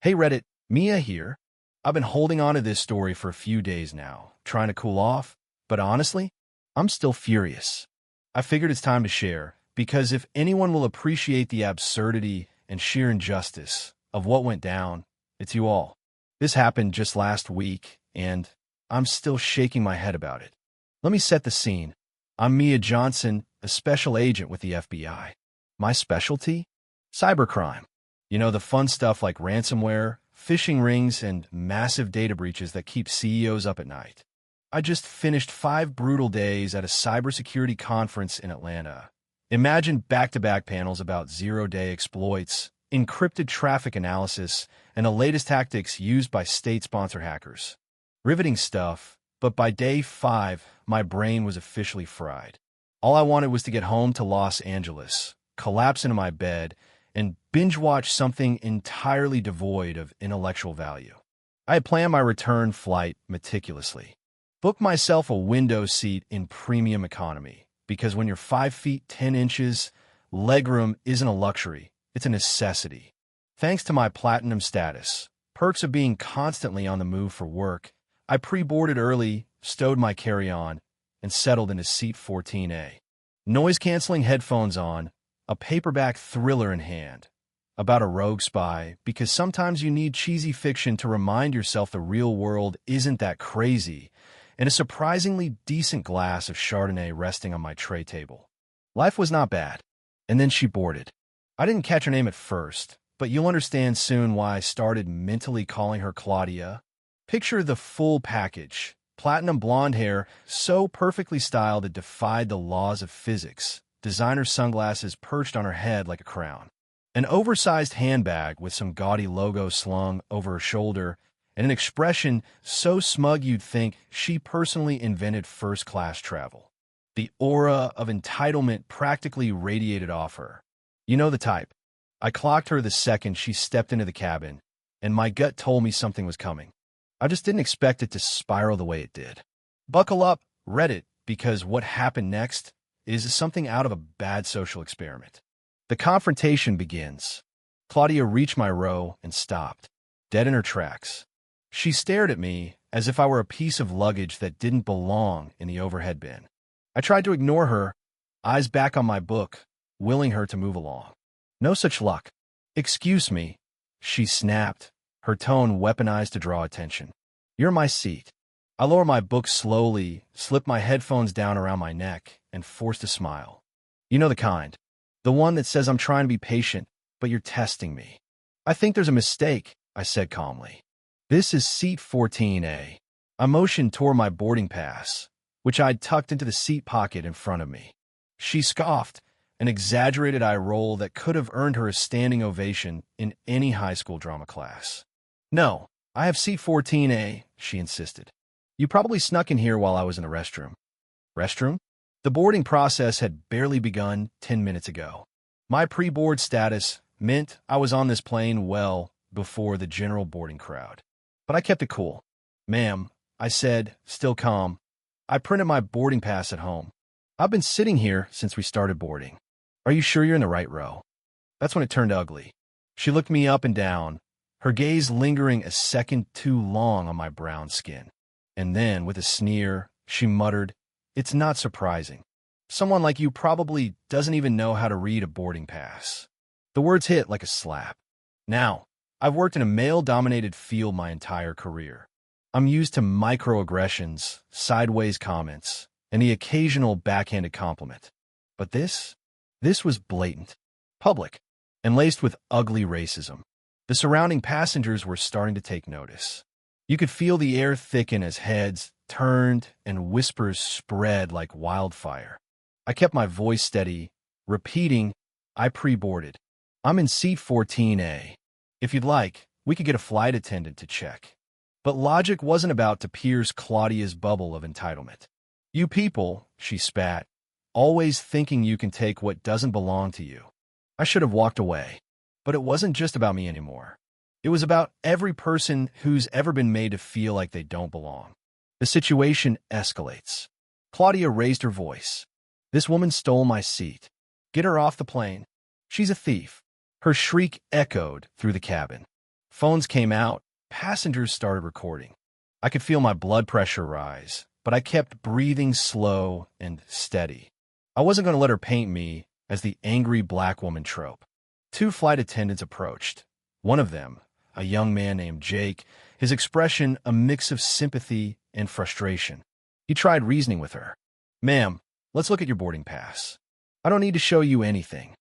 Hey Reddit, Mia here. I've been holding on to this story for a few days now, trying to cool off, but honestly, I'm still furious. I figured it's time to share, because if anyone will appreciate the absurdity and sheer injustice of what went down, it's you all. This happened just last week, and I'm still shaking my head about it. Let me set the scene. I'm Mia Johnson, a special agent with the FBI. My specialty? Cybercrime. You know, the fun stuff like ransomware, phishing rings, and massive data breaches that keep CEOs up at night. I just finished 5 brutal days at a cybersecurity conference in Atlanta. Imagine back-to-back panels about zero-day exploits, encrypted traffic analysis, and the latest tactics used by state-sponsor hackers. Riveting stuff, but by day 5, my brain was officially fried. All I wanted was to get home to Los Angeles, collapse into my bed, and binge-watch something entirely devoid of intellectual value. I had planned my return flight meticulously. Booked myself a window seat in premium economy, because when you're 5 feet 10 inches, legroom isn't a luxury, it's a necessity. Thanks to my platinum status, perks of being constantly on the move for work, I pre-boarded early, stowed my carry-on, and settled into seat 14A. Noise-canceling headphones on, a paperback thriller in hand, about a rogue spy, because sometimes you need cheesy fiction to remind yourself the real world isn't that crazy, and a surprisingly decent glass of Chardonnay resting on my tray table. Life was not bad. And then she boarded. I didn't catch her name at first, but you'll understand soon why I started mentally calling her Claudia. Picture the full package. Platinum blonde hair, so perfectly styled it defied the laws of physics. Designer sunglasses perched on her head like a crown. An oversized handbag with some gaudy logo slung over her shoulder, and an expression so smug you'd think she personally invented first-class travel. The aura of entitlement practically radiated off her. You know the type. I clocked her the second she stepped into the cabin, and my gut told me something was coming. I just didn't expect it to spiral the way it did. Buckle up, Reddit, because what happened next is something out of a bad social experiment. The confrontation begins. Claudia reached my row and stopped, dead in her tracks. She stared at me as if I were a piece of luggage that didn't belong in the overhead bin. I tried to ignore her, eyes back on my book, willing her to move along. No such luck. "Excuse me," she snapped, her tone weaponized to draw attention. "You're my seat." I lower my book slowly, slip my headphones down around my neck, and forced a smile. You know the kind. The one that says I'm trying to be patient, but you're testing me. "I think there's a mistake," I said calmly. "This is seat 14A. I motioned toward my boarding pass, which I'd tucked into the seat pocket in front of me. She scoffed, an exaggerated eye roll that could have earned her a standing ovation in any high school drama class. "No, I have seat 14A, she insisted. "You probably snuck in here while I was in the restroom." Restroom? The boarding process had barely begun 10 minutes ago. My pre-board status meant I was on this plane well before the general boarding crowd. But I kept it cool. "Ma'am," I said, still calm, "I printed my boarding pass at home. I've been sitting here since we started boarding. Are you sure you're in the right row?" That's when it turned ugly. She looked me up and down, her gaze lingering a second too long on my brown skin. And then, with a sneer, she muttered, "It's not surprising. Someone like you probably doesn't even know how to read a boarding pass." The words hit like a slap. Now, I've worked in a male-dominated field my entire career. I'm used to microaggressions, sideways comments, and the occasional backhanded compliment. But this was blatant, public, and laced with ugly racism. The surrounding passengers were starting to take notice. You could feel the air thicken as heads turned and whispers spread like wildfire. I kept my voice steady, repeating, "I pre-boarded. I'm in seat 14A. If you'd like, we could get a flight attendant to check." But logic wasn't about to pierce Claudia's bubble of entitlement. "You people," she spat, "always thinking you can take what doesn't belong to you." I should have walked away. But it wasn't just about me anymore. It was about every person who's ever been made to feel like they don't belong. The situation escalates. Claudia raised her voice. "This woman stole my seat. Get her off the plane. She's a thief." Her shriek echoed through the cabin. Phones came out, passengers started recording. I could feel my blood pressure rise, but I kept breathing slow and steady. I wasn't going to let her paint me as the angry black woman trope. Two flight attendants approached. One of them, a young man named Jake, his expression a mix of sympathy and frustration. He tried reasoning with her. "Ma'am, let's look at your boarding pass. I don't need to show you anything."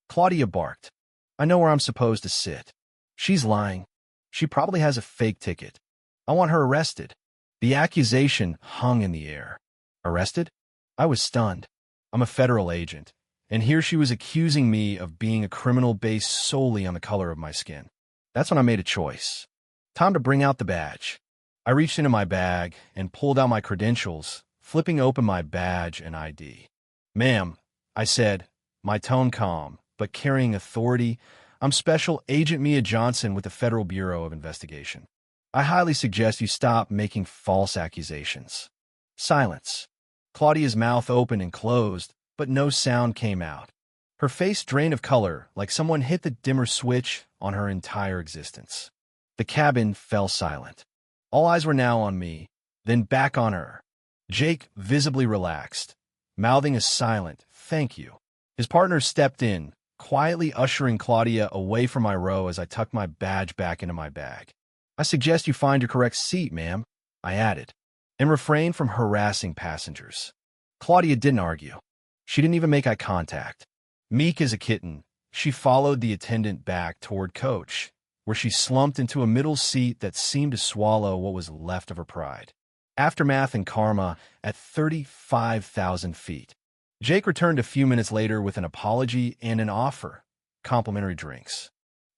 Claudia barked. "I know where I'm supposed to sit." "She's lying. She probably has a fake ticket. I want her arrested." The accusation hung in the air. Arrested? I was stunned. I'm a federal agent, and here she was accusing me of being a criminal based solely on the color of my skin. That's when I made a choice. Time to bring out the badge. I reached into my bag and pulled out my credentials, flipping open my badge and ID. "Ma'am," I said, my tone calm, but carrying authority, "I'm Special Agent Mia Johnson with the Federal Bureau of Investigation. I highly suggest you stop making false accusations." Silence. Claudia's mouth opened and closed, but no sound came out. Her face drained of color like someone hit the dimmer switch on her entire existence. The cabin fell silent. All eyes were now on me, then back on her. Jake visibly relaxed, mouthing a silent "thank you." His partner stepped in, quietly ushering Claudia away from my row as I tucked my badge back into my bag. "I suggest you find your correct seat, ma'am," I added, and refrain from harassing passengers. Claudia didn't argue. She didn't even make eye contact. Meek as a kitten, she followed the attendant back toward coach, where she slumped into a middle seat that seemed to swallow what was left of her pride. Aftermath and karma at 35,000 feet. Jake returned a few minutes later with an apology and an offer: complimentary drinks.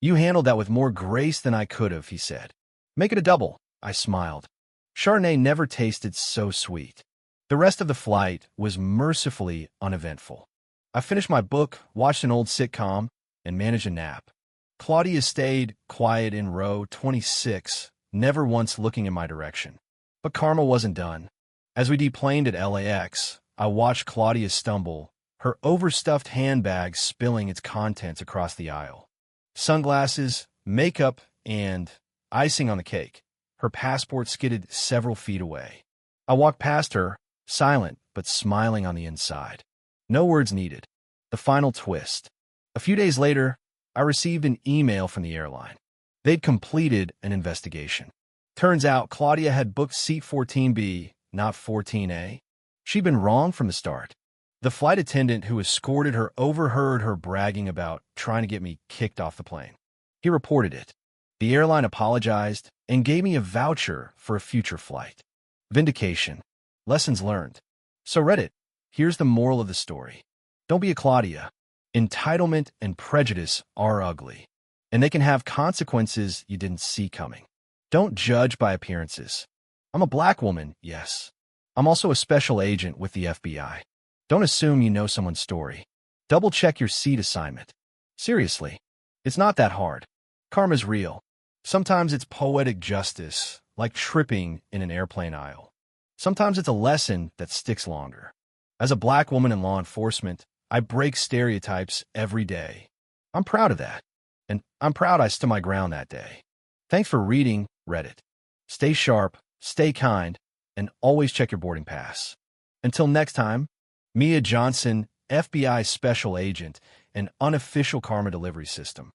"You handled that with more grace than I could have," he said. "Make it a double," I smiled. Chardonnay never tasted so sweet. The rest of the flight was mercifully uneventful. I finished my book, watched an old sitcom, and managed a nap. Claudia stayed quiet in row 26, never once looking in my direction. But karma wasn't done. As we deplaned at LAX, I watched Claudia stumble, her overstuffed handbag spilling its contents across the aisle. Sunglasses, makeup, and icing on the cake. Her passport skidded several feet away. I walked past her, silent but smiling on the inside. No words needed. The final twist. A few days later, I received an email from the airline. They'd completed an investigation. Turns out Claudia had booked seat 14B, not 14A. She'd been wrong from the start. The flight attendant who escorted her overheard her bragging about trying to get me kicked off the plane. He reported it. The airline apologized and gave me a voucher for a future flight. Vindication. Lessons learned. So Reddit, here's the moral of the story. Don't be a Claudia. Entitlement and prejudice are ugly, and they can have consequences you didn't see coming. Don't judge by appearances. I'm a black woman, yes. I'm also a special agent with the FBI. Don't assume you know someone's story. Double-check your seat assignment. Seriously, it's not that hard. Karma's real. Sometimes it's poetic justice, like tripping in an airplane aisle. Sometimes it's a lesson that sticks longer. As a black woman in law enforcement, I break stereotypes every day. I'm proud of that. And I'm proud I stood my ground that day. Thanks for reading, Reddit. Stay sharp, stay kind, and always check your boarding pass. Until next time, Mia Johnson, FBI Special Agent, and unofficial karma delivery system.